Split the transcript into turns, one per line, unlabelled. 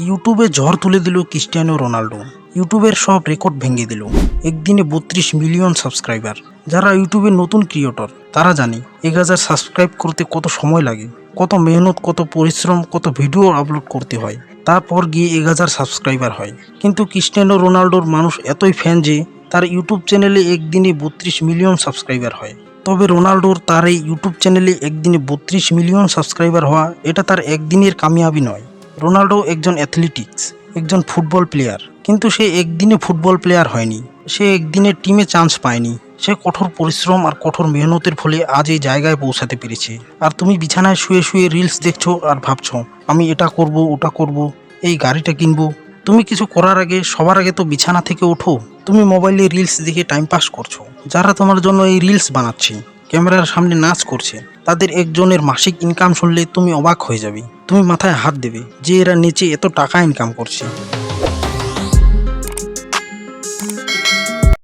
ইউটিউবে ঝড় তুলে দিল ক্রিস্টিয়ানো রোনাল্ডো। ইউটিউবের সব রেকর্ড ভেঙে দিল। একদিনে 32 মিলিয়ন সাবস্ক্রাইবার। যারা ইউটিউবের নতুন ক্রিয়েটর তারা জানে 1000 সাবস্ক্রাইব করতে কত সময় লাগে, কত মেহনত, কত পরিশ্রম, কত ভিডিও আপলোড করতে হয়, তারপর গিয়ে 1000 সাবস্ক্রাইবার হয়। কিন্তু ক্রিস্টিয়ানো রোনাল্ডোর মানুষ এতই ফ্যান যে তার ইউটিউব চ্যানেলে একদিনে 32 মিলিয়ন সাবস্ক্রাইবার হয়। তবে রোনাল্ডোর তার এই ইউটিউব চ্যানেলে একদিনে 32 মিলিয়ন সাবস্ক্রাইবার হওয়া এটা তার একদিনের কামিয়াবি নয়। রোনাল্ডো একজন অ্যাথলেটিক্স, একজন ফুটবল প্লেয়ার, কিন্তু সে একদিনে ফুটবল প্লেয়ার হয়নি। সে একদিনে টিমে চান্স পায়নি। সে কঠোর পরিশ্রম আর কঠোর মেহনতের ফলে আজ এই জায়গায় পৌঁছাতে পেরেছে। আর তুমি বিছানায় শুয়ে শুয়ে রিলস দেখছো আর ভাবছো আমি এটা করব, ওটা করব, এই গাড়িটা কিনবো। তুমি কিছু করার আগে সবার আগে তো বিছানা থেকে ওঠো। তুমি মোবাইলে রিলস দেখে টাইম পাস করছো। যারা তোমার জন্য এই রিলস বানাচ্ছে, ক্যামেরার সামনে নাচ করছে, তাদের একজনের মাসিক ইনকাম শুনলে তুমি অবাক হয়ে যাবে। তুমি মাথায় হাত দেবে যে এরা নেচে এত টাকা ইনকাম করছে।